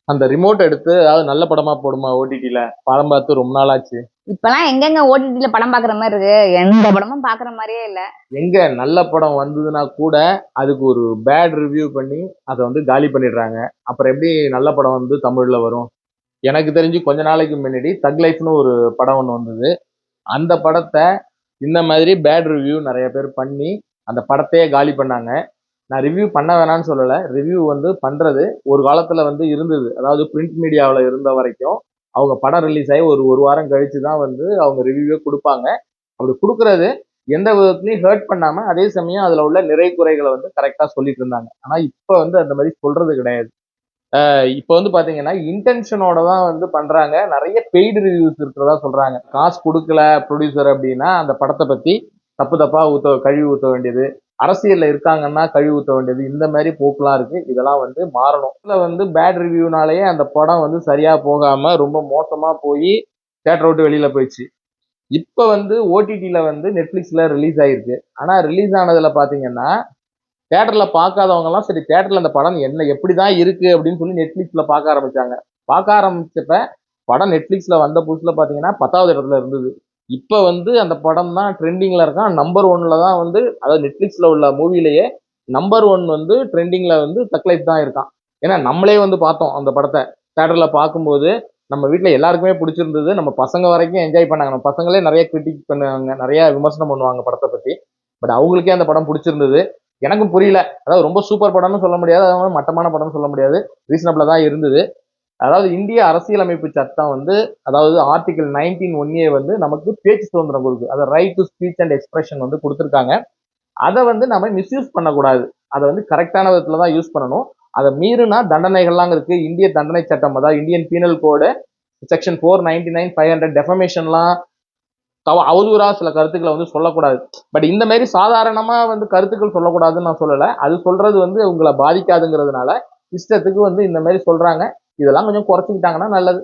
அந்த ரிமோட் எடுத்து அதாவது நல்ல படமா போடுமா ஓடிடில படம் பார்த்து ரொம்ப நாள் ஆச்சு. இப்பெல்லாம் எங்கெங்க ஓடிடில படம் பாக்குற மாதிரி இருக்கு, எந்த படமும் பாக்குற மாதிரியே இல்ல. எங்க நல்ல படம் வந்ததுன்னா கூட அதுக்கு ஒரு பேட் ரிவ்யூ பண்ணி அதை வந்து காலி பண்ணிடுறாங்க. அப்புறம் எப்படி நல்ல படம் வந்து தமிழ்ல வரும்? எனக்கு தெரிஞ்சு கொஞ்ச நாளைக்கு முன்னாடி தக் லைஃப்னு ஒரு படம் ஒன்று வந்தது. அந்த படத்தை இந்த மாதிரி பேட் ரிவ்யூ நிறைய பேர் பண்ணி அந்த படத்தையே காலி பண்ணாங்க. நான் ரிவ்யூ பண்ண வேணாம்னு சொல்லலை, ரிவ்யூ வந்து பண்றது ஒரு காலத்துல வந்து இருந்தது. அதாவது பிரிண்ட் மீடியாவில் இருந்த வரைக்கும் அவங்க படம் ரிலீஸ் ஆகி ஒரு ஒரு வாரம் கழிச்சு தான் வந்து அவங்க ரிவ்யூவே கொடுப்பாங்க. அப்படி கொடுக்கறது எந்த விதத்துலையும் ஹர்ட் பண்ணாம அதே சமயம் அதுல உள்ள நிறை குறைகளை வந்து கரெக்டா சொல்லிட்டு இருந்தாங்க. ஆனா இப்ப வந்து அந்த மாதிரி சொல்றது கிடையாது. இப்ப வந்து பாத்தீங்கன்னா இன்டென்ஷனோட தான் வந்து பண்றாங்க. நிறைய பெய்டு ரிவ்யூஸ் இருக்கிறதா சொல்றாங்க. காசு கொடுக்கல ப்ரொடியூசர் அப்படின்னா அந்த படத்தை பத்தி தப்பு தப்பா கழுவி ஊத்த வேண்டியது, அரசியல்ல இருக்காங்கன்னா கழுவி ஊத்த வேண்டியது, இந்த மாதிரி போக்குலாம் இருக்கு. இதெல்லாம் வந்து மாறணும். இதுல வந்து பேட் ரிவ்யூனாலேயே அந்த படம் வந்து சரியா போகாம ரொம்ப மோசமா போய் தேட்டரை விட்டு வெளியில போயிடுச்சு. இப்ப வந்து ஓடிடில வந்து நெட்ஃபிளிக்ஸ்ல ரிலீஸ் ஆயிருக்கு. ஆனா ரிலீஸ் ஆனதுல பாத்தீங்கன்னா தேட்டர்ல பார்க்காதவங்க எல்லாம் சரி தேட்டர்ல அந்த படம் என்ன எப்படிதான் இருக்கு அப்படின்னு சொல்லி நெட்ஃபிளிக்ஸ்ல பார்க்க ஆரம்பிச்சாங்க. பார்க்க ஆரம்பிச்சப்ப படம் நெட்ஃபிளிக்ஸ்ல வந்த புதுசுல பாத்தீங்கன்னா 10வது இடத்துல இருந்தது. இப்ப வந்து அந்த படம் தான் ட்ரெண்டிங்ல இருக்கான். நம்பர் ஒன்ல தான் வந்து அதாவது நெட்ஃபிளிக்ஸ்ல உள்ள மூவிலேயே நம்பர் ஒன் வந்து ட்ரெண்டிங்ல வந்து தக் லைஃப் தான் இருக்கான். ஏன்னா நம்மளே வந்து பார்த்தோம் அந்த படத்தை தேட்டர்ல பார்க்கும்போது நம்ம வீட்ல எல்லாருக்குமே பிடிச்சிருந்தது. நம்ம பசங்க வரைக்கும் என்ஜாய் பண்ணாங்க. நம்ம பசங்களே நிறைய கிரிட்டிக் பண்ணுவாங்க, நிறைய விமர்சனம் பண்ணுவாங்க படத்தை பத்தி. பட் அவங்களுக்கே அந்த படம் பிடிச்சிருந்தது. எனக்கும் புரியல. அதாவது ரொம்ப சூப்பர் படம்னு சொல்ல முடியாது, அதாவது மட்டமான படம்னு சொல்ல முடியாது, ரீசனபிளா தான் இருந்தது. அதாவது இந்திய அரசியலமைப்பு சட்டம் வந்து அதாவது ஆர்டிகல் 19(1)A வந்து நமக்கு பேச்சு சுதந்திரம் கொடுக்கு. அதை right to speech and expression வந்து கொடுத்துருக்காங்க. அதை வந்து நம்ம மிஸ்யூஸ் பண்ணக்கூடாது. அதை வந்து கரெக்டான விதத்துல தான் யூஸ் பண்ணணும். அதை மீறினா தண்டனைகள்லாம் இருக்கு. இந்திய தண்டனை சட்டம் அதாவது இந்தியன் பீனல் கோடு செக்ஷன் 499, 500 டெஃபமேஷன்லாம் அவதூறா சில கருத்துக்களை வந்து சொல்லக்கூடாது. பட் இந்த மாதிரி சாதாரணமா வந்து கருத்துக்கள் சொல்லக்கூடாதுன்னு நான் சொல்லலை. அது சொல்றது வந்து உங்களை பாதிக்காதுங்கிறதுனால இஷ்டத்துக்கு வந்து இந்த மாதிரி சொல்றாங்க. இதெல்லாம் கொஞ்சம் குறைச்சிக்கிட்டாங்கன்னா நல்லது.